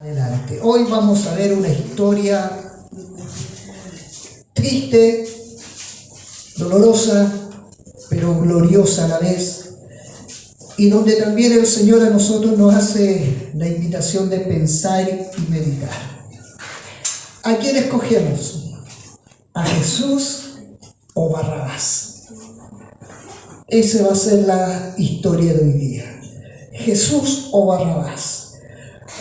Adelante. Hoy vamos a ver una historia triste, dolorosa, pero gloriosa a la vez, y donde también el Señor a nosotros nos hace la invitación de pensar y meditar. ¿A quién escogemos? ¿A Jesús o Barrabás? Esa va a ser la historia de hoy día. Jesús o Barrabás.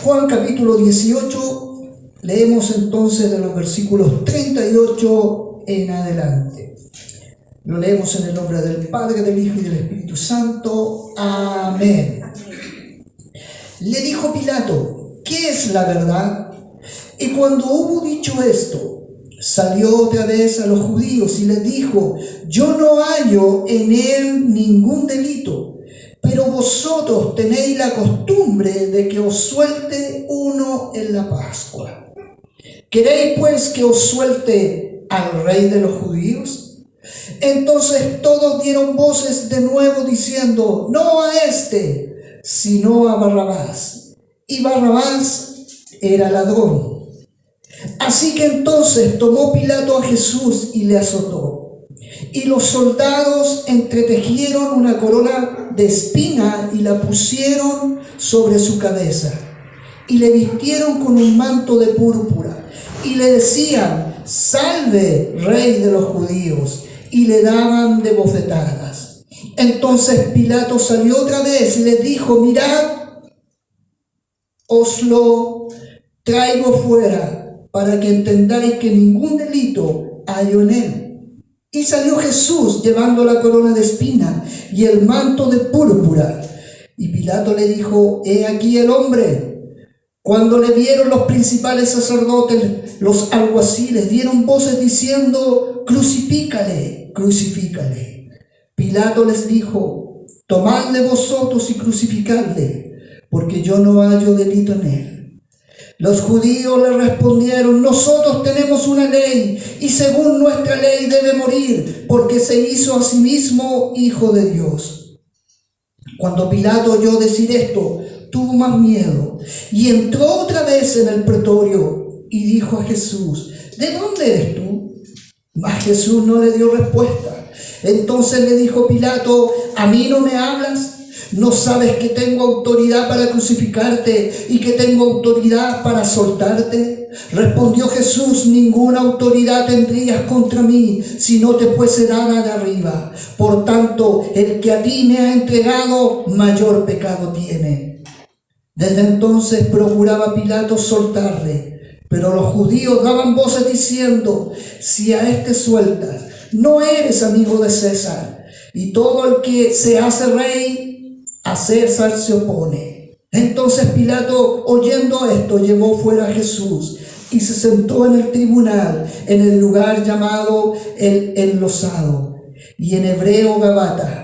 Juan capítulo 18, leemos entonces de los versículos 38 en adelante. Lo leemos en el nombre del Padre, del Hijo y del Espíritu Santo. Amén. Le dijo Pilato: ¿qué es la verdad? Y cuando hubo dicho esto, salió otra vez a los judíos y les dijo: yo no hallo en él ningún delito. Pero vosotros tenéis la costumbre de que os suelte uno en la Pascua. ¿Queréis pues que os suelte al rey de los judíos? Entonces todos dieron voces de nuevo diciendo: no a este, sino a Barrabás. Y Barrabás era ladrón. Así que entonces tomó Pilato a Jesús y le azotó. Y los soldados entretejieron una corona de espina y la pusieron sobre su cabeza. Y le vistieron con un manto de púrpura. Y le decían: salve, rey de los judíos. Y le daban de bofetadas. Entonces Pilato salió otra vez y les dijo: mirad, os lo traigo fuera, para que entendáis que ningún delito hallo en él. Y salió Jesús llevando la corona de espina y el manto de púrpura. Y Pilato le dijo: he aquí el hombre. Cuando le vieron los principales sacerdotes, los alguaciles, dieron voces diciendo: crucifícale, crucifícale. Pilato les dijo: tomadle vosotros y crucificadle, porque yo no hallo delito en él. Los judíos le respondieron: nosotros tenemos una ley, y según nuestra ley debe morir, porque se hizo a sí mismo hijo de Dios. Cuando Pilato oyó decir esto, tuvo más miedo, y entró otra vez en el pretorio, y dijo a Jesús: ¿de dónde eres tú? Mas Jesús no le dio respuesta. Entonces le dijo Pilato: ¿a mí no me hablas? ¿No sabes que tengo autoridad para crucificarte y que tengo autoridad para soltarte? Respondió Jesús: ninguna autoridad tendrías contra mí si no te fuese dada de arriba. Por tanto, el que a ti me ha entregado, mayor pecado tiene. Desde entonces procuraba Pilato soltarle, pero los judíos daban voces diciendo: si a este sueltas, no eres amigo de César, y todo el que se hace rey, a César se opone. Entonces Pilato, oyendo esto, llevó fuera a Jesús y se sentó en el tribunal, en el lugar llamado el Enlosado, y en hebreo Gabata.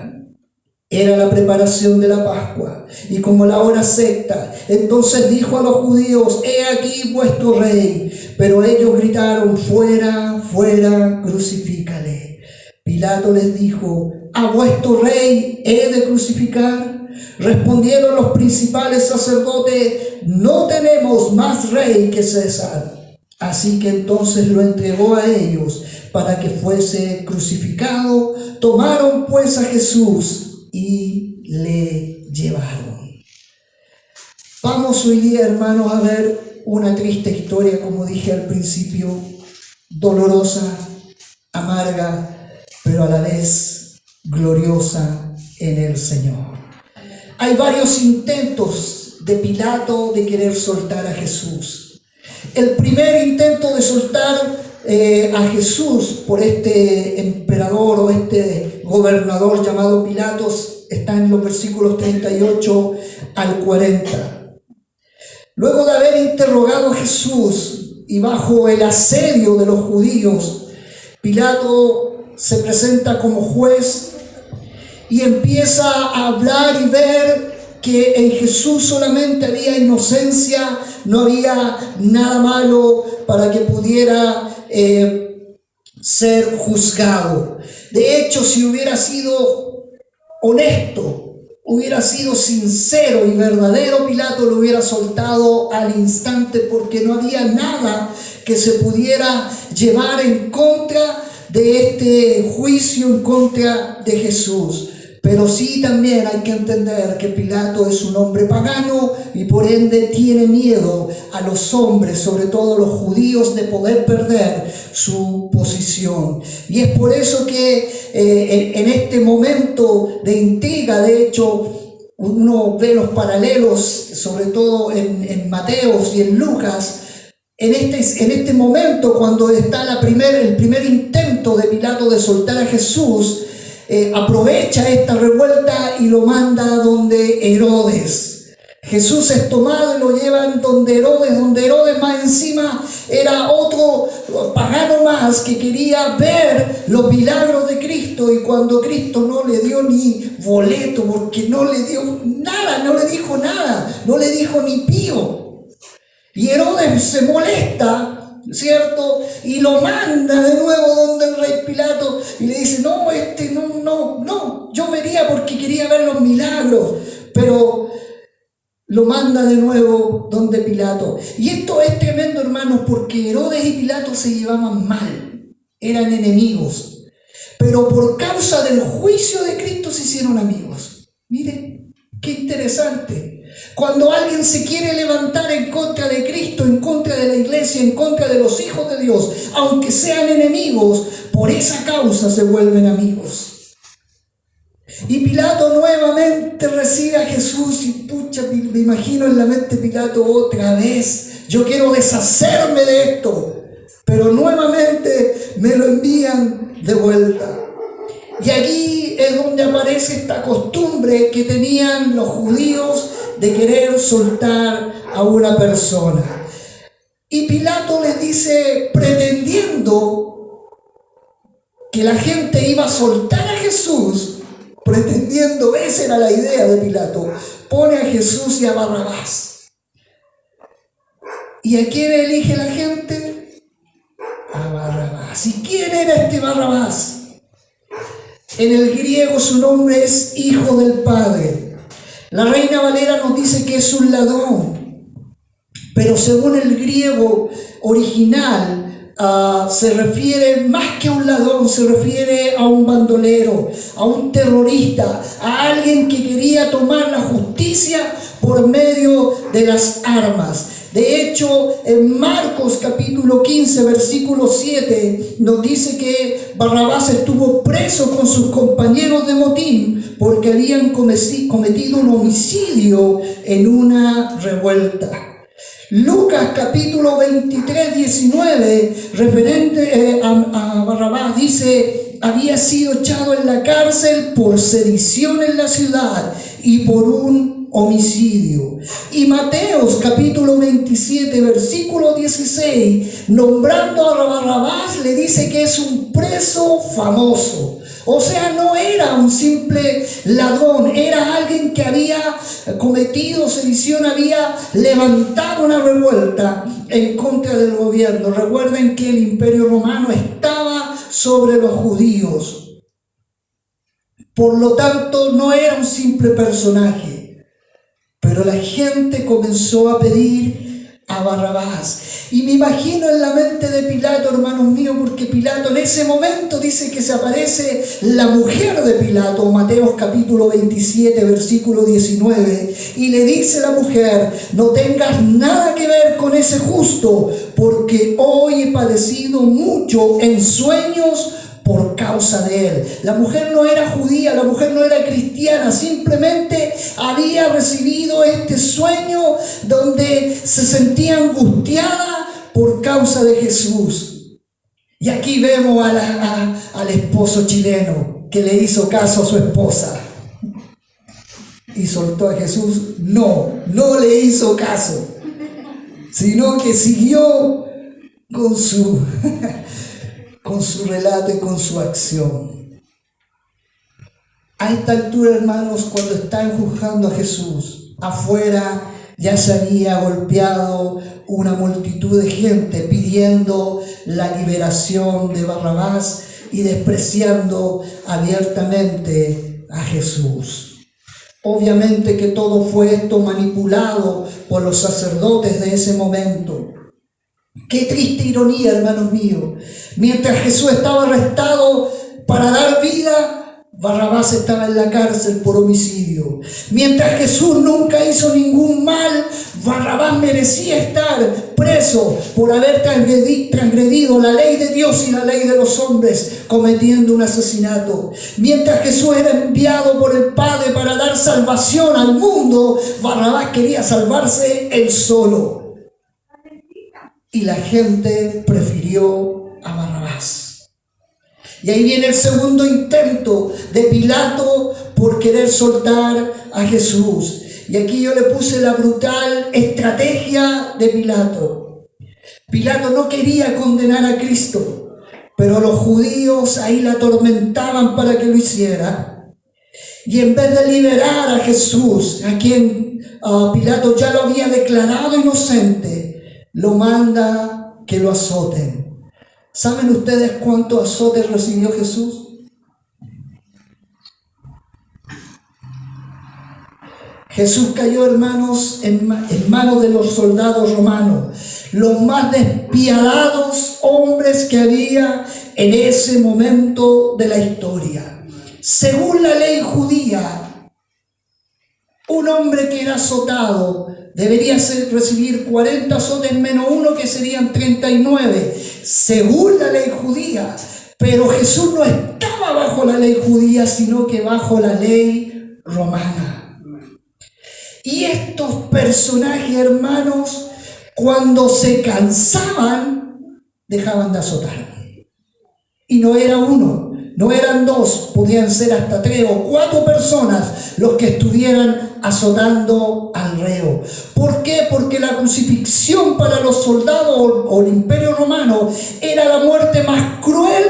Era la preparación de la Pascua, y como la hora sexta, entonces dijo a los judíos: he aquí vuestro rey. Pero ellos gritaron: fuera, fuera, crucifícale. Pilato les dijo: ¿a vuestro rey he de crucificar? Respondieron los principales sacerdotes: no tenemos más rey que César. Así que entonces lo entregó a ellos para que fuese crucificado. Tomaron pues a Jesús y le llevaron. Vamos hoy día, hermanos, a ver una triste historia, como dije al principio, dolorosa, amarga, pero a la vez gloriosa en el Señor. Hay varios intentos de Pilato de querer soltar a Jesús. El primer intento de soltar a Jesús por este emperador o este gobernador llamado Pilatos está en los versículos 38 al 40. Luego de haber interrogado a Jesús y bajo el asedio de los judíos, Pilato se presenta como juez y empieza a hablar y ver que en Jesús solamente había inocencia, no había nada malo para que pudiera ser juzgado. De hecho, si hubiera sido honesto, hubiera sido sincero y verdadero, Pilato lo hubiera soltado al instante, porque no había nada que se pudiera llevar en contra de este juicio en contra de Jesús. Pero sí también hay que entender que Pilato es un hombre pagano y por ende tiene miedo a los hombres, sobre todo los judíos, de poder perder su posición. Y es por eso que en este momento de intriga, de hecho, uno ve los paralelos, sobre todo en Mateos y en Lucas. En este momento, cuando está el primer intento de Pilato de soltar a Jesús, aprovecha esta revuelta y lo manda donde Herodes. Jesús es tomado y lo llevan donde Herodes más encima era otro pagano más que quería ver los milagros de Cristo, y cuando Cristo no le dio ni boleto, porque no le dio nada, no le dijo nada, no le dijo ni pío. Y Herodes se molesta, ¿cierto? Y lo manda de nuevo donde el rey Pilato y le dice, no, yo venía porque quería ver los milagros, pero lo manda de nuevo donde Pilato. Y esto es tremendo, hermanos, porque Herodes y Pilato se llevaban mal, eran enemigos, pero por causa del juicio de Cristo se hicieron amigos. Miren, qué interesante. Cuando alguien se quiere levantar en contra de Cristo, en contra de la iglesia, en contra de los hijos de Dios, aunque sean enemigos, por esa causa se vuelven amigos. Y Pilato nuevamente recibe a Jesús y pucha, me imagino en la mente Pilato otra vez, yo quiero deshacerme de esto, pero nuevamente me lo envían de vuelta. Y aquí es donde aparece esta costumbre que tenían los judíos de querer soltar a una persona. Y Pilato les dice, pretendiendo que la gente iba a soltar a Jesús, esa era la idea de Pilato, pone a Jesús y a Barrabás. ¿Y a quién elige la gente? A Barrabás. ¿Y quién era este Barrabás? En el griego su nombre es Hijo del Padre. La Reina Valera nos dice que es un ladrón, pero según el griego original se refiere más que a un ladrón, se refiere a un bandolero, a un terrorista, a alguien que quería tomar la justicia por medio de las armas. De hecho, en Marcos capítulo 15, versículo 7, nos dice que Barrabás estuvo preso con sus compañeros de motín porque habían cometido un homicidio en una revuelta. Lucas capítulo 23, 19, referente a Barrabás, dice, había sido echado en la cárcel por sedición en la ciudad y por un homicidio. Y Mateos capítulo 27, versículo 16, nombrando a Barrabás, le dice que es un preso famoso. O sea, no era un simple ladrón, era alguien que había cometido sedición, había levantado una revuelta en contra del gobierno. Recuerden que el Imperio Romano estaba sobre los judíos. Por lo tanto, no era un simple personaje. Pero la gente comenzó a pedir a Barrabás. Y me imagino en la mente de Pilato, hermanos míos, porque Pilato en ese momento dice que se aparece la mujer de Pilato, Mateos capítulo 27, versículo 19, y le dice a la mujer, no tengas nada que ver con ese justo, porque hoy he padecido mucho en sueños por causa de él. La mujer no era judía, la mujer no era cristiana, simplemente había recibido este sueño donde se sentía angustiada por causa de Jesús. Y aquí vemos al esposo chileno que le hizo caso a su esposa y soltó a Jesús. No le hizo caso, sino que siguió con su relato y con su acción. A esta altura, hermanos, cuando están juzgando a Jesús, afuera ya se había golpeado una multitud de gente pidiendo la liberación de Barrabás y despreciando abiertamente a Jesús. Obviamente que todo fue esto manipulado por los sacerdotes de ese momento. Qué triste ironía, hermanos míos. Mientras Jesús estaba arrestado para dar vida, Barrabás estaba en la cárcel por homicidio. Mientras Jesús nunca hizo ningún mal, Barrabás merecía estar preso por haber transgredido la ley de Dios y la ley de los hombres, cometiendo un asesinato. Mientras Jesús era enviado por el Padre para dar salvación al mundo, Barrabás quería salvarse él solo. Y la gente prefirió a Barrabás. Y ahí viene el segundo intento de Pilato por querer soltar a Jesús. Y aquí yo le puse la brutal estrategia de Pilato. Pilato no quería condenar a Cristo, pero los judíos ahí la atormentaban para que lo hiciera. Y en vez de liberar a Jesús, a quien Pilato ya lo había declarado inocente, lo manda que lo azoten. ¿Saben ustedes cuántos azotes recibió Jesús? Jesús cayó, hermanos, en manos de los soldados romanos, los más despiadados hombres que había en ese momento de la historia. Según la ley judía, un hombre que era azotado debería recibir 40 azotes menos uno, que serían 39, según la ley judía. Pero Jesús no estaba bajo la ley judía, sino que bajo la ley romana. Y estos personajes, hermanos, cuando se cansaban, dejaban de azotar. Y no era uno, no eran dos, podían ser hasta 3 o 4 personas los que estuvieran azotando al reo. ¿Por qué? Porque la crucifixión para los soldados o el Imperio Romano era la muerte más cruel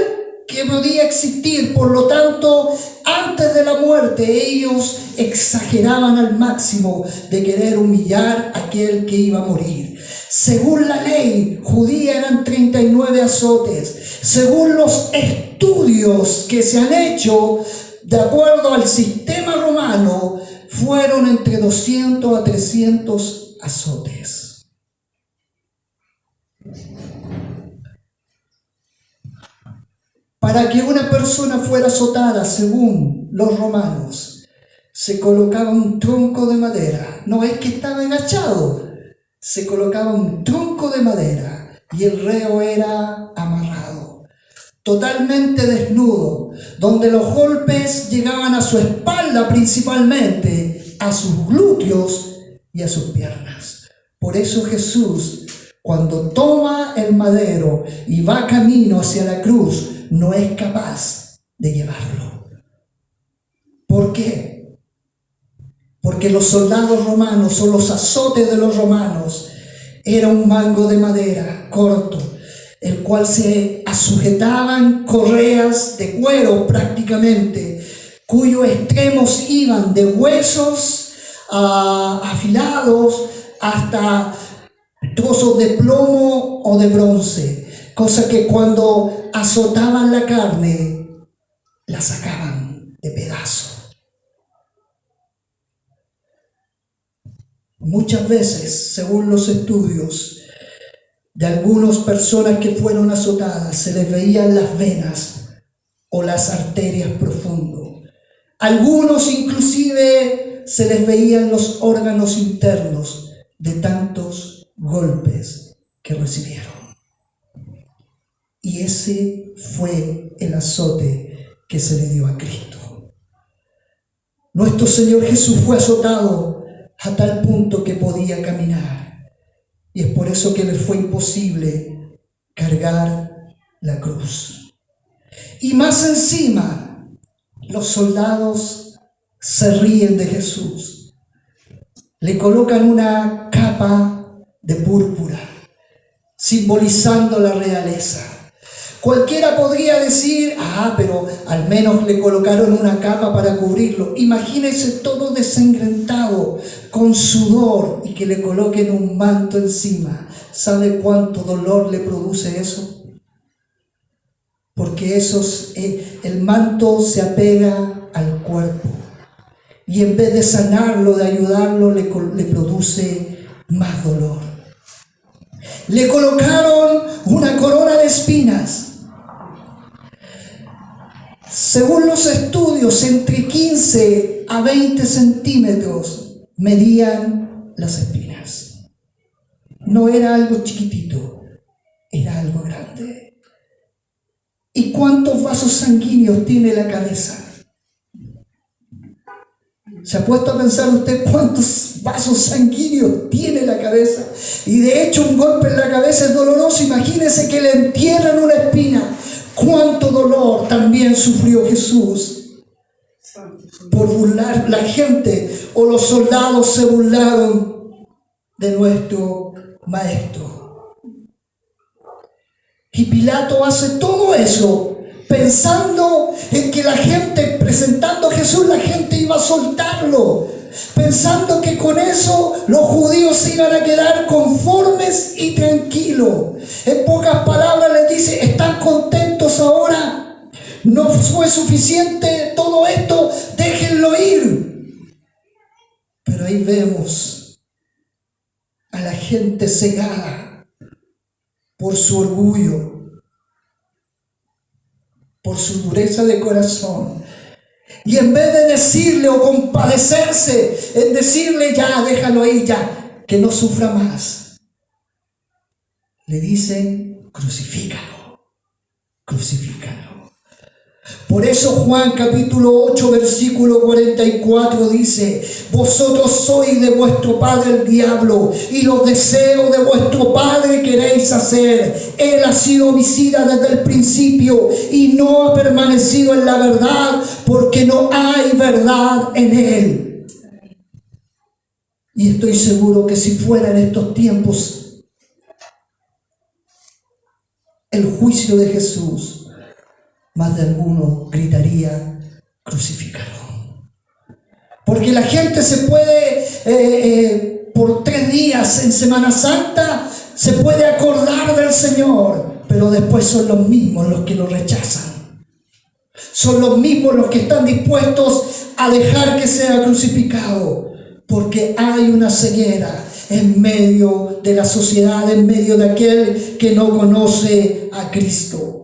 que podía existir. Por lo tanto, antes de la muerte, ellos exageraban al máximo de querer humillar a aquel que iba a morir. Según la ley judía eran 39 azotes. Según los estudios que se han hecho, de acuerdo al sistema romano, fueron entre 200 a 300 azotes. Para que una persona fuera azotada, según los romanos, se colocaba un tronco de madera. No es que estaba agachado, se colocaba un tronco de madera y el reo era amarrado, totalmente desnudo, donde los golpes llegaban a su espalda principalmente, a sus glúteos y a sus piernas. Por eso Jesús, cuando toma el madero y va camino hacia la cruz, no es capaz de llevarlo. ¿Por qué? Porque los soldados romanos o los azotes de los romanos era un mango de madera corto, el cual se sujetaban correas de cuero prácticamente, cuyos extremos iban de huesos afilados hasta trozos de plomo o de bronce, cosa que cuando azotaban la carne la sacaban de pedazos. Muchas veces, según los estudios de algunas personas que fueron azotadas, se les veían las venas o las arterias profundas. Algunos inclusive se les veían los órganos internos de tantos golpes que recibieron. Y ese fue el azote que se le dio a Cristo. Nuestro Señor Jesús fue azotado a tal punto que podía caminar. Y es por eso que le fue imposible cargar la cruz. Y más encima, los soldados se ríen de Jesús. Le colocan una capa de púrpura, simbolizando la realeza. Cualquiera podría decir, pero al menos le colocaron una capa para cubrirlo. Imagínense todo desengrentado, con sudor, y que le coloquen un manto encima. ¿Sabe cuánto dolor le produce eso? Porque el manto se apega al cuerpo. y en vez de sanarlo, de ayudarlo, le produce más dolor. Le colocaron una corona de espinas. Según los estudios, entre 15 a 20 centímetros medían las espinas. No era algo chiquitito, era algo grande. ¿Y cuántos vasos sanguíneos tiene la cabeza? ¿Se ha puesto a pensar usted cuántos vasos sanguíneos tiene la cabeza? Y de hecho un golpe en la cabeza es doloroso. Imagínese que le entierran una espina. Cuánto dolor también sufrió Jesús por burlar. La gente o los soldados se burlaron de nuestro maestro. Y Pilato hace todo eso pensando en que la gente, presentando a Jesús, la gente iba a soltarlo, pensando que con eso los judíos se iban a quedar conformes y tranquilos. En pocas palabras les dice: ¿están contentos ahora? ¿No fue suficiente todo esto? Déjenlo ir. Pero ahí vemos a la gente cegada por su orgullo, por su dureza de corazón. Y en vez de decirle o compadecerse, en decirle: ya, déjalo ahí, ya, que no sufra más, le dicen: crucifícalo, crucifícalo. Por eso Juan capítulo 8 versículo 44 dice: vosotros sois de vuestro padre el diablo, y los deseos de vuestro padre queréis hacer. Él ha sido homicida desde el principio y no ha permanecido en la verdad, porque no hay verdad en él. Y estoy seguro que si fuera en estos tiempos el juicio de Jesús, más de alguno gritaría: crucifícalo. Porque la gente se puede, por 3 días en Semana Santa, se puede acordar del Señor, pero después son los mismos los que lo rechazan. Son los mismos los que están dispuestos a dejar que sea crucificado, porque hay una ceguera en medio de la sociedad, en medio de aquel que no conoce a Cristo.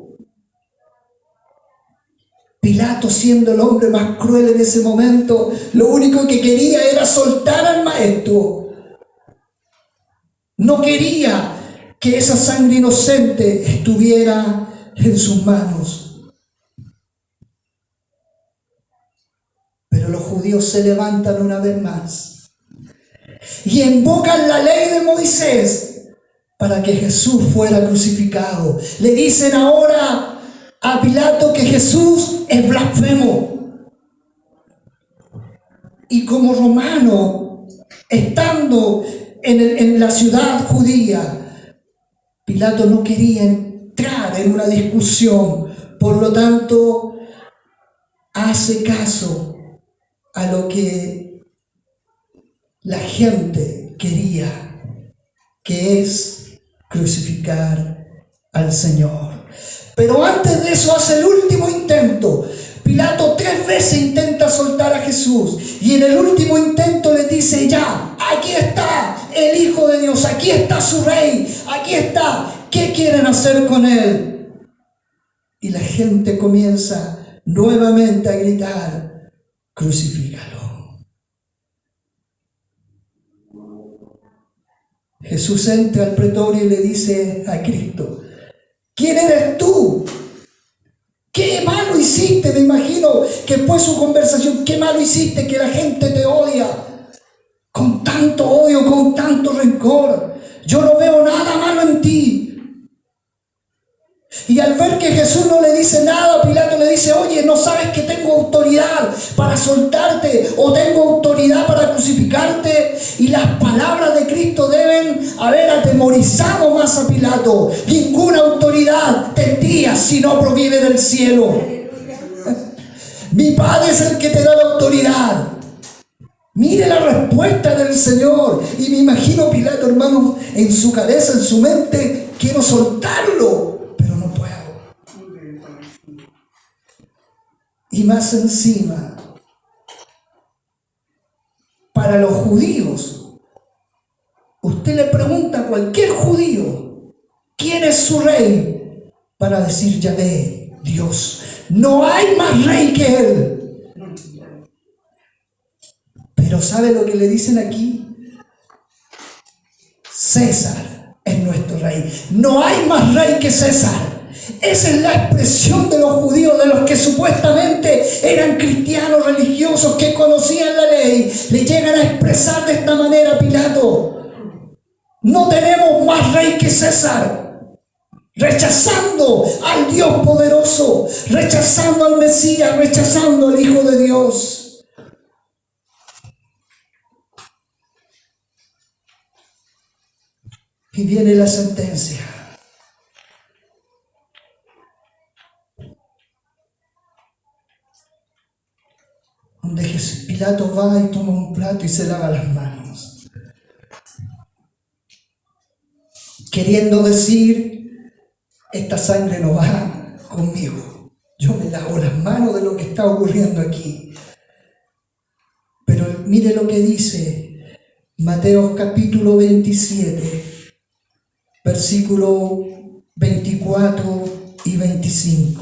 Pilato, siendo el hombre más cruel en ese momento, lo único que quería era soltar al maestro. No quería que esa sangre inocente estuviera en sus manos. Pero los judíos se levantan una vez más y invocan la ley de Moisés para que Jesús fuera crucificado. Le dicen ahora a Pilato que Jesús es blasfemo. Y como romano, estando en la ciudad judía, Pilato no quería entrar en una discusión. Por lo tanto, hace caso a lo que la gente quería, que es crucificar al Señor. Pero antes de eso hace el último intento. Pilato 3 veces intenta soltar a Jesús, y en el último intento le dice: ya, aquí está el Hijo de Dios, aquí está su Rey, aquí está. ¿Qué quieren hacer con él? Y la gente comienza nuevamente a gritar: crucifícalo. Jesús entra al pretorio y le dice a Cristo: ¿quién eres tú? ¿Qué malo hiciste? Me imagino que fue su conversación. ¿Qué malo hiciste que la gente te odia? Con tanto odio, con tanto rencor. Yo no veo nada malo en ti. Y al ver que Jesús no le dice nada, Pilato le dice: oye, ¿no sabes que tengo autoridad para soltarte o tengo autoridad para crucificarte? Y las palabras de Cristo deben haber atemorizado más a Pilato. Ninguna autoridad tendría si no proviene del cielo. Mi Padre es el que te da la autoridad. Mire la respuesta del Señor. Y me imagino Pilato, hermano, en su cabeza, en su mente: quiero soltarlo, pero no puedo. Y más encima, para los judíos, usted le pregunta a cualquier judío, ¿quién es su rey? Para decir Yahvé, Dios. No hay más rey que Él. Pero ¿sabe lo que le dicen aquí? César es nuestro rey. No hay más rey que César. Esa es la expresión de los judíos, de los que supuestamente eran cristianos religiosos que conocían la ley. Le llegan a expresar de esta manera a Pilato: no tenemos más rey que César. Rechazando al Dios poderoso, rechazando al Mesías, rechazando al Hijo de Dios. Y viene la sentencia. Donde Pilato va y toma un plato y se lava las manos. Queriendo decir, esta sangre no va conmigo. Yo me lavo las manos de lo que está ocurriendo aquí. Pero mire lo que dice Mateo capítulo 27. Versículo 24 y 25.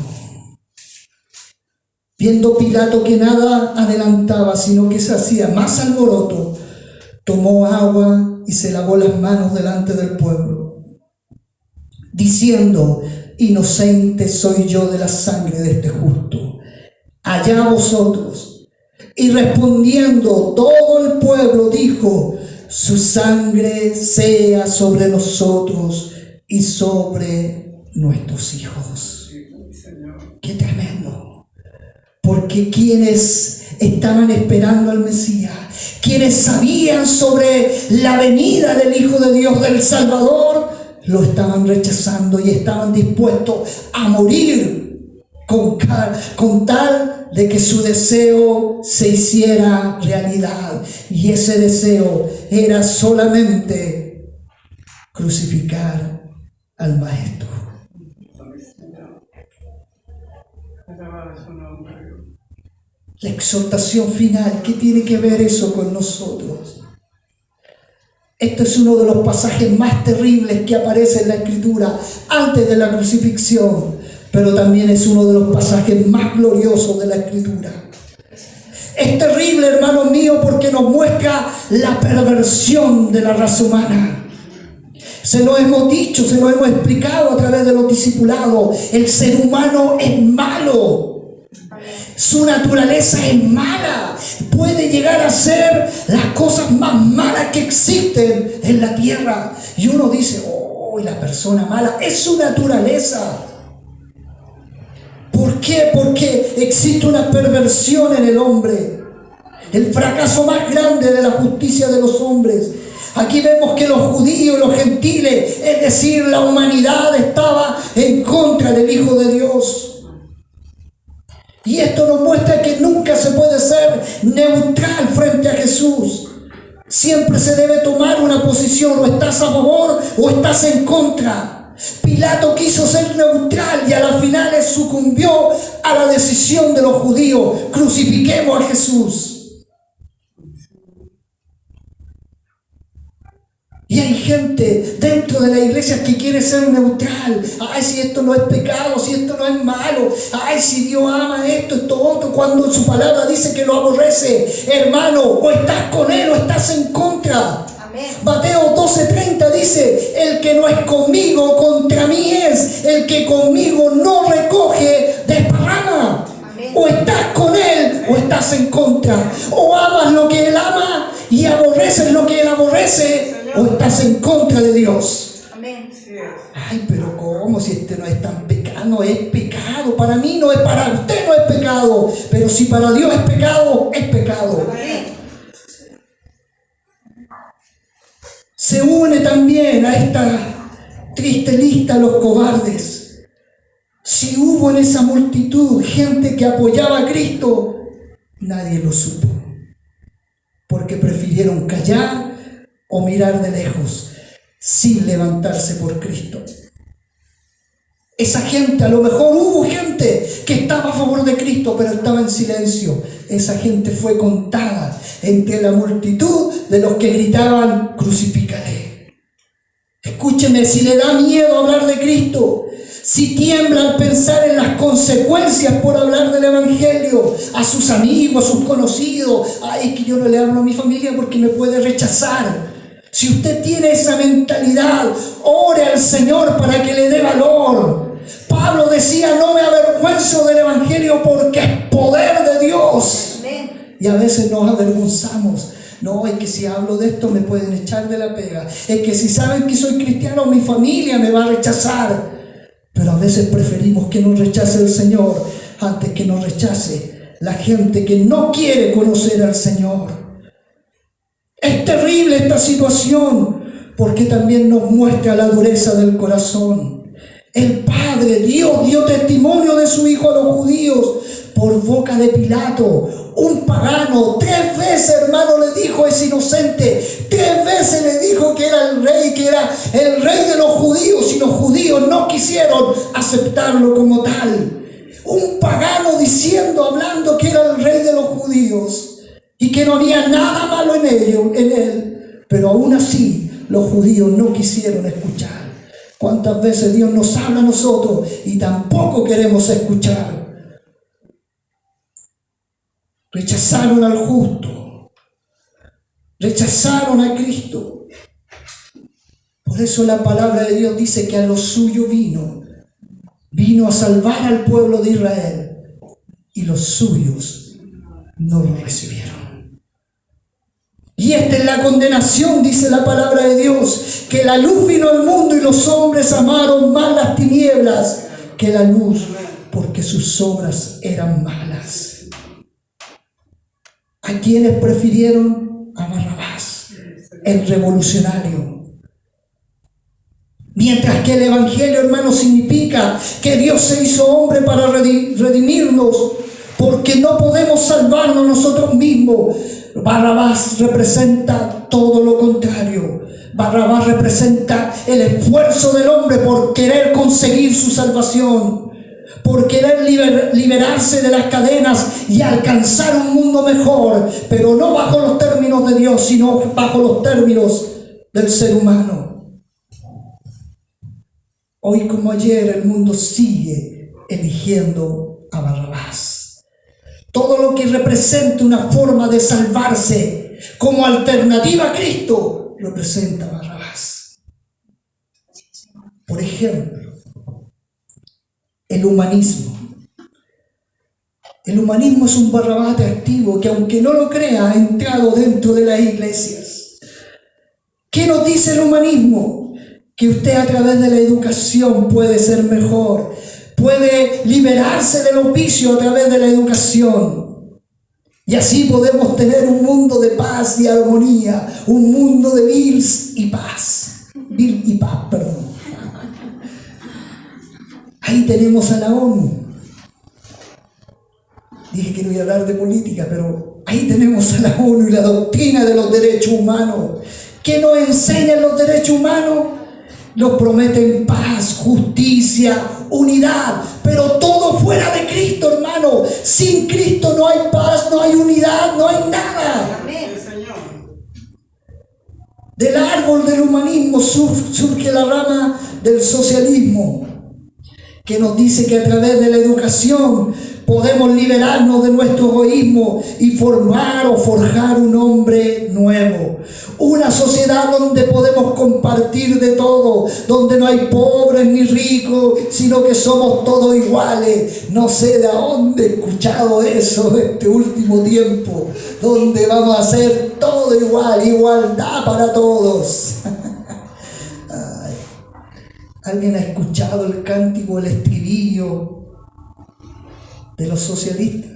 Viendo Pilato que nada adelantaba, sino que se hacía más alboroto, tomó agua y se lavó las manos delante del pueblo, diciendo: inocente soy yo de la sangre de este justo, allá vosotros. Y respondiendo todo el pueblo dijo: su sangre sea sobre nosotros y sobre nuestros hijos. ¡Qué tremendo! Porque quienes estaban esperando al Mesías, quienes sabían sobre la venida del Hijo de Dios, del Salvador, lo estaban rechazando y estaban dispuestos a morir con tal de que su deseo se hiciera realidad. Y ese deseo era solamente crucificar al Maestro. La exhortación final, ¿qué tiene que ver eso con nosotros? Este es uno de los pasajes más terribles que aparece en la Escritura antes de la crucifixión, pero también es uno de los pasajes más gloriosos de la Escritura. Es terrible, hermanos míos, porque nos muestra la perversión de la raza humana. Se lo hemos dicho, se lo hemos explicado a través de los discipulados. El ser humano es malo. Su naturaleza es mala. Puede llegar a ser las cosas más malas que existen en la tierra. Y uno dice: oh, la persona mala es su naturaleza. ¿Por qué? Porque existe una perversión en el hombre. El fracaso más grande de la justicia de los hombres. Aquí vemos que los judíos, los gentiles, es decir, la humanidad estaba en contra del Hijo de Dios. Y esto nos muestra que nunca se puede ser neutral frente a Jesús. Siempre se debe tomar una posición: o estás a favor o estás en contra. Pilato quiso ser neutral y a la final sucumbió a la decisión de los judíos: crucifiquemos a Jesús. Y hay gente dentro de la iglesia que quiere ser neutral. Ay, si esto no es pecado, si esto no es malo. Ay, si Dios ama esto, otro, cuando su palabra dice que lo aborrece. Hermano, o estás con Él o estás en contra. Amén. Mateo 12:30 dice: el que no es conmigo, contra mí es. El que conmigo no recoge, desparrama. Amén. O estás con Él o estás en contra. O amas lo que Él ama y aborreces lo que Él aborrece, o estás en contra de Dios. Amén. Ay, pero ¿cómo? Si este no es tan pecado, no es pecado. Para mí no es, para usted no es pecado. Pero si para Dios es pecado, es pecado. Amén. Se une también a esta triste lista los cobardes. Si hubo en esa multitud gente que apoyaba a Cristo, nadie lo supo. Porque prefirieron callar o mirar de lejos sin levantarse por Cristo. Esa gente, a lo mejor hubo gente que estaba a favor de Cristo, pero estaba en silencio. Esa gente fue contada entre la multitud de los que gritaban: crucifícale. Escúcheme, si le da miedo hablar de Cristo, si tiembla al pensar en las consecuencias por hablar del Evangelio a sus amigos, a sus conocidos: ay, es que yo no le hablo a mi familia porque me puede rechazar. Si usted tiene esa mentalidad, ore al Señor para que le dé valor. Pablo decía: no me avergüenzo del Evangelio porque es poder de Dios. Y a veces nos avergonzamos. No, es que si hablo de esto me pueden echar de la pega. Es que si saben que soy cristiano, mi familia me va a rechazar. Pero a veces preferimos que nos rechace el Señor antes que nos rechace la gente que no quiere conocer al Señor. Es terrible esta situación porque también nos muestra la dureza del corazón. El Padre, Dios, dio testimonio de su Hijo a los judíos por boca de Pilato, un pagano. 3 veces, hermano, le dijo: es inocente. 3 veces le dijo que era el rey, que era el rey de los judíos, y los judíos no quisieron aceptarlo como tal. Un pagano diciendo, hablando que era el rey de los judíos y que no había nada malo en él, pero aún así los judíos no quisieron escuchar. ¿Cuántas veces Dios nos habla a nosotros y tampoco queremos escuchar? Rechazaron al justo, rechazaron a Cristo. Por eso la palabra de Dios dice que a lo suyo vino a salvar al pueblo de Israel, y los suyos no lo recibieron. Y esta es la condenación, dice la palabra de Dios, que la luz vino al mundo y los hombres amaron más las tinieblas que la luz, porque sus obras eran malas. ¿A quienes prefirieron? A Barrabás, el revolucionario. Mientras que el Evangelio, hermano, significa que Dios se hizo hombre para redimirnos, porque no podemos salvarnos nosotros mismos. Barrabás representa todo lo contrario. Barrabás representa el esfuerzo del hombre por querer conseguir su salvación, por querer liberarse de las cadenas y alcanzar un mundo mejor, pero no bajo los términos de Dios, sino bajo los términos del ser humano. Hoy como ayer el mundo sigue eligiendo a Barrabás. Todo lo que representa una forma de salvarse como alternativa a Cristo representa a Barrabás. Por ejemplo, el humanismo. El humanismo es un Barrabás atractivo que, aunque no lo crea, ha entrado dentro de las iglesias. ¿Qué nos dice el humanismo? Que usted, a través de la educación, puede ser mejor, puede liberarse de los vicios a través de la educación, y así podemos tener un mundo de paz y armonía, un mundo de Bill y paz, perdón. Ahí tenemos a la ONU. Dije que no iba a hablar de política, pero ahí tenemos a la ONU y la doctrina de los derechos humanos. ¿Qué nos enseñan los derechos humanos? Nos prometen paz, justicia, unidad, pero todo fuera de Cristo, hermano. Sin Cristo no hay paz, no hay unidad, no hay nada. Del árbol del humanismo surge la rama del socialismo, que nos dice que a través de la educación podemos liberarnos de nuestro egoísmo y formar o forjar un hombre nuevo. Una sociedad donde podemos compartir de todo, donde no hay pobres ni ricos, sino que somos todos iguales. No sé de dónde he escuchado eso este último tiempo, donde vamos a hacer todo igual, igualdad para todos. ¿Alguien ha escuchado el cántico, el estribillo de los socialistas?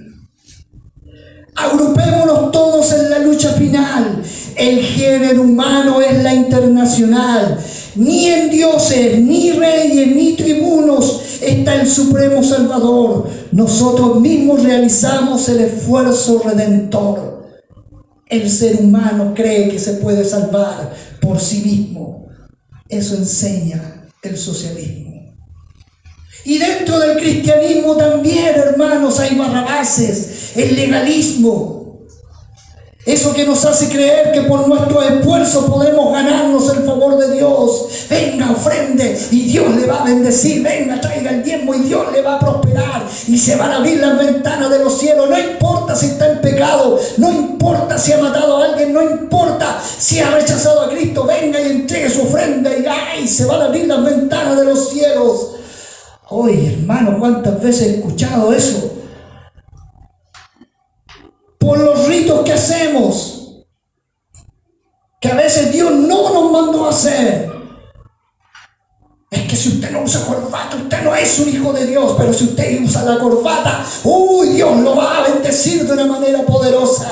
Agrupémonos todos en la lucha final. El género humano es la internacional. Ni en dioses, ni reyes, ni tribunos está el supremo Salvador. Nosotros mismos realizamos el esfuerzo redentor. El ser humano cree que se puede salvar por sí mismo. Eso enseña el socialismo. Y dentro del cristianismo también, hermanos, hay barrabases, el legalismo. Eso que nos hace creer que por nuestro esfuerzo podemos ganarnos el favor de Dios. Venga, ofrende y Dios le va a bendecir. Venga, traiga el diezmo y Dios le va a prosperar. Y se van a abrir las ventanas de los cielos. No importa si está en pecado, no importa si ha matado a alguien, no importa si ha rechazado a Cristo. Venga y entregue su ofrenda y ¡ay! Se van a abrir las ventanas de los cielos. Oye, hermano, ¿cuántas veces he escuchado eso? Por los ritos que hacemos, que a veces Dios no nos mandó a hacer. Es que si usted no usa corbata, usted no es un hijo de Dios, pero si usted usa la corbata, Dios lo va a bendecir de una manera poderosa.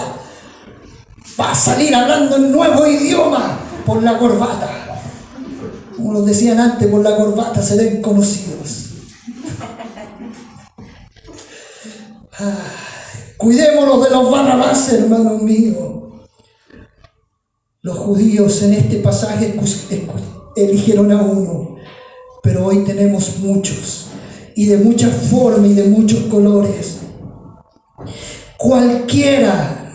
Va a salir hablando en nuevo idioma por la corbata. Como nos decían antes, por la corbata serán conocidos. Cuidémonos de los barrabases, hermanos míos. Los judíos en este pasaje eligieron a uno, pero hoy tenemos muchos, y de muchas formas y de muchos colores. Cualquiera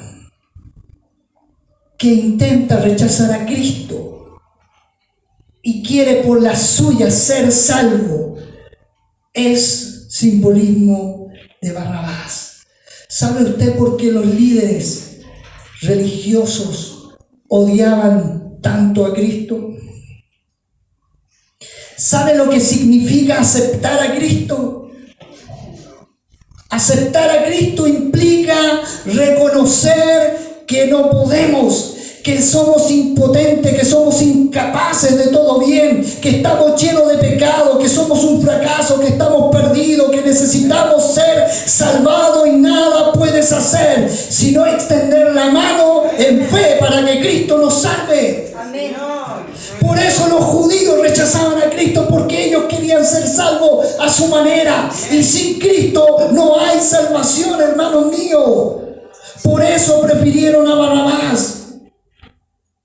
que intenta rechazar a Cristo y quiere por la suya ser salvo es simbolismo de Barrabás. ¿Sabe usted por qué los líderes religiosos odiaban tanto a Cristo? ¿Sabe lo que significa aceptar a Cristo? Aceptar a Cristo implica reconocer que no podemos, que somos impotentes, que somos incapaces de todo bien, que estamos llenos de pecado, que somos un fracaso, que estamos perdidos, que necesitamos ser salvados y nada puedes hacer sino extender la mano en fe para que Cristo nos salve. Amén. Por eso los judíos rechazaban a Cristo, porque ellos querían ser salvos a su manera, y sin Cristo no hay salvación, hermanos míos. Por eso prefirieron a Barrabás.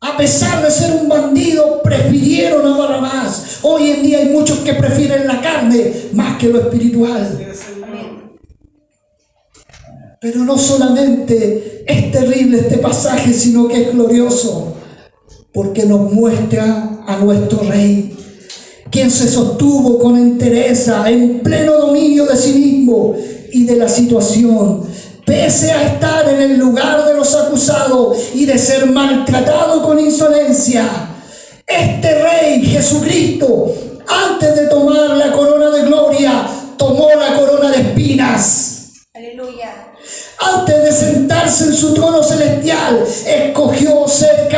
A pesar de ser un bandido, prefirieron a Barrabás. Hoy en día hay muchos que prefieren la carne más que lo espiritual. Pero no solamente es terrible este pasaje, sino que es glorioso, porque nos muestra a nuestro Rey, quien se sostuvo con entereza, en pleno dominio de sí mismo y de la situación, pese a estar en el lugar de los acusados y de ser maltratado con insolencia. Este Rey Jesucristo, antes de tomar la corona de gloria, tomó la corona de espinas. Aleluya. Antes de sentarse en su trono celestial, escogió ser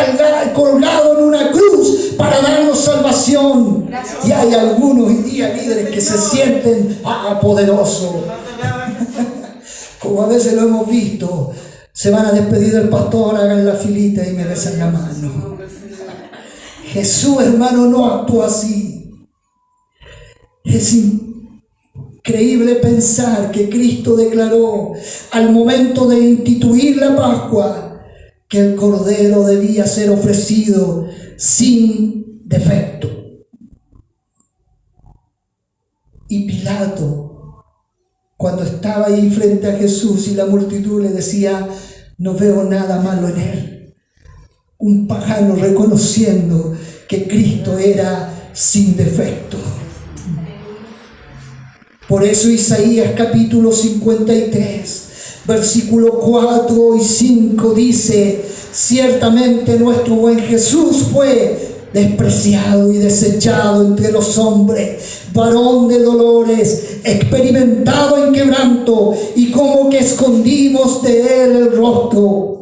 colgado en una cruz para darnos salvación. Gracias. Y hay algunos hoy día líderes que se sienten poderosos. Como a veces lo hemos visto, se van a despedir del pastor, hagan la filita y me besan la mano. Jesús, hermano, no actuó así. Es increíble pensar que Cristo declaró al momento de instituir la Pascua que el Cordero debía ser ofrecido sin defecto. Y Pilato, cuando estaba ahí frente a Jesús y la multitud le decía, no veo nada malo en él. Un pagano reconociendo que Cristo era sin defecto. Por eso Isaías capítulo 53, versículo 4 y 5 dice, ciertamente nuestro buen Jesús fue despreciado y desechado entre los hombres, varón de dolores, experimentado en quebranto, y como que escondimos de él el rostro.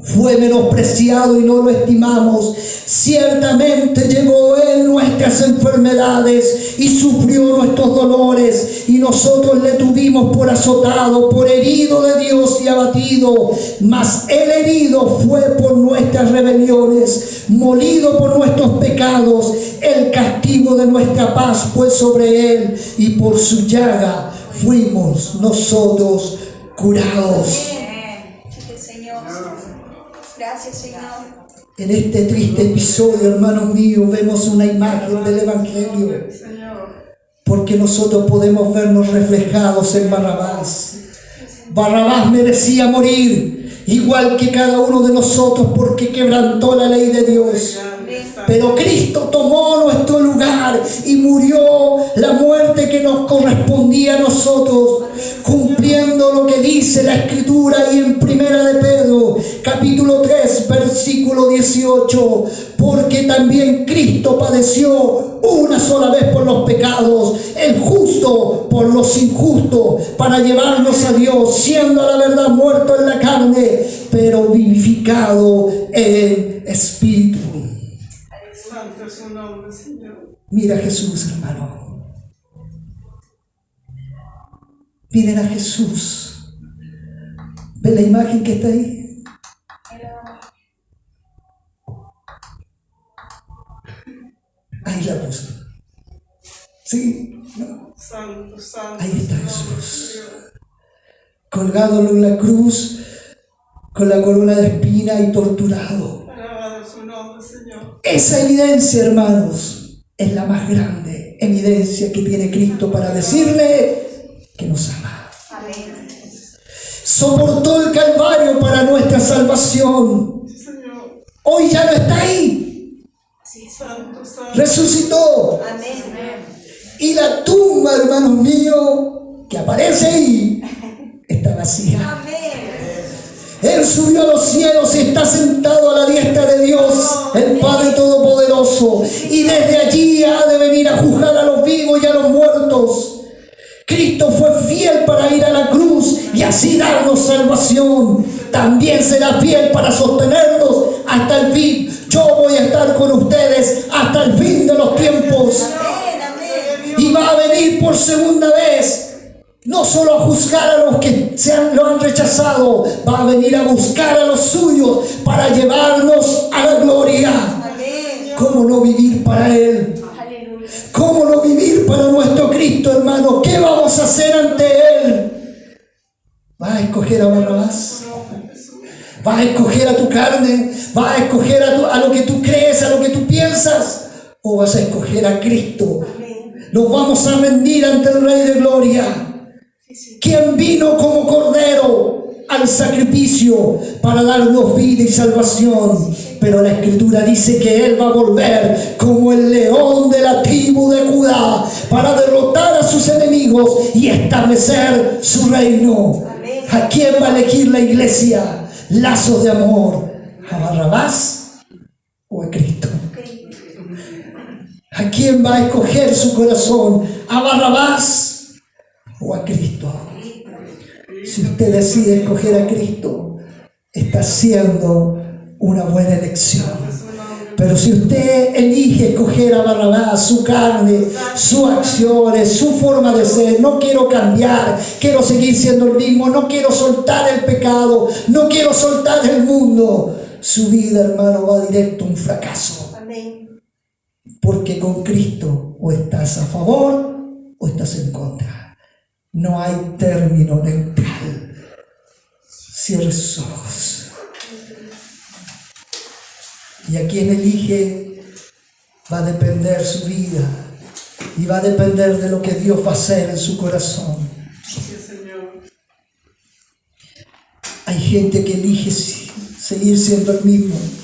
Fue menospreciado y no lo estimamos. Ciertamente llevó él nuestras enfermedades y sufrió nuestros dolores, y nosotros le tuvimos por azotado, por herido de Dios y abatido. Mas el herido fue por nuestras rebeliones, molido por nuestros pecados. El castigo de nuestra paz fue sobre él, y por su llaga fuimos nosotros curados. Gracias, Señor. En este triste episodio, hermanos míos, vemos una imagen del Evangelio. porque nosotros podemos vernos reflejados en Barrabás. Barrabás merecía morir, igual que cada uno de nosotros, porque quebrantó la ley de Dios. Pero Cristo tomó nuestro lugar y murió la muerte que nos correspondía a nosotros, cumpliendo lo que dice la Escritura y en Primera de Pedro, capítulo 3, versículo 18. Porque también Cristo padeció una sola vez por los pecados, el justo por los injustos, para llevarnos a Dios, siendo a la verdad muerto en la carne, pero vivificado en espíritu. Santo es su nombre, Señor. Mira a Jesús, hermano. Miren a Jesús. ¿Ven la imagen que está ahí? Ahí la puse. ¿Sí? ¿No? Santo, santo. Ahí está Jesús. Colgado en la cruz, con la corona de espina y torturado. Alabado su nombre, Señor. Esa evidencia, hermanos, es la más grande evidencia que tiene Cristo para decirle que nos ama. Amén. Soportó el Calvario para nuestra salvación. Sí, Señor. Hoy ya no está ahí. Santo, santo. Resucitó. Amén. Y la tumba, hermanos míos, que aparece ahí, está vacía. Amén. Él subió a los cielos y está sentado a la diestra de Dios, el Padre Todopoderoso. Y desde allí ha de venir a juzgar a los vivos y a los muertos. Cristo fue fiel para ir a la cruz y así darnos salvación. También será fiel para sostenernos hasta el fin. Yo voy a estar con ustedes hasta el fin de los tiempos. Amén. Amén. Y va a venir por segunda vez. No solo a juzgar a los que lo han rechazado, va a venir a buscar a los suyos para llevarnos a la gloria. Amén. ¿Cómo no vivir para Él? Aleluya. ¿Cómo no vivir para nuestro Cristo, hermano? ¿Qué vamos a hacer ante Él? ¿Vas a escoger a Barrabás? ¿Vas a escoger a tu carne? ¿Vas a escoger a lo que tú crees, a lo que tú piensas? ¿O vas a escoger a Cristo? Nos vamos a rendir ante el Rey de Gloria, quien vino como cordero al sacrificio para darnos vida y salvación. Pero la Escritura dice que Él va a volver como el león de la tribu de Judá para derrotar a sus enemigos y establecer su reino. ¿A quién va a elegir la iglesia? Lazos de amor. ¿A Barrabás o a Cristo? ¿A quién va a escoger su corazón? ¿A Barrabás o a Cristo? Si usted decide escoger a Cristo, está haciendo una buena elección. Pero si usted elige escoger a Barrabás, su carne, sus acciones, su forma de ser, no quiero cambiar, quiero seguir siendo el mismo, no quiero soltar el pecado, no quiero soltar el mundo, su vida, hermano, va directo a un fracaso. Amén. Porque con Cristo o estás a favor o estás en contra. No hay término neutral. Cierre sus ojos. Y a quien elige va a depender su vida y va a depender de lo que Dios va a hacer en su corazón. Sí, Señor. Hay gente que elige seguir siendo el mismo.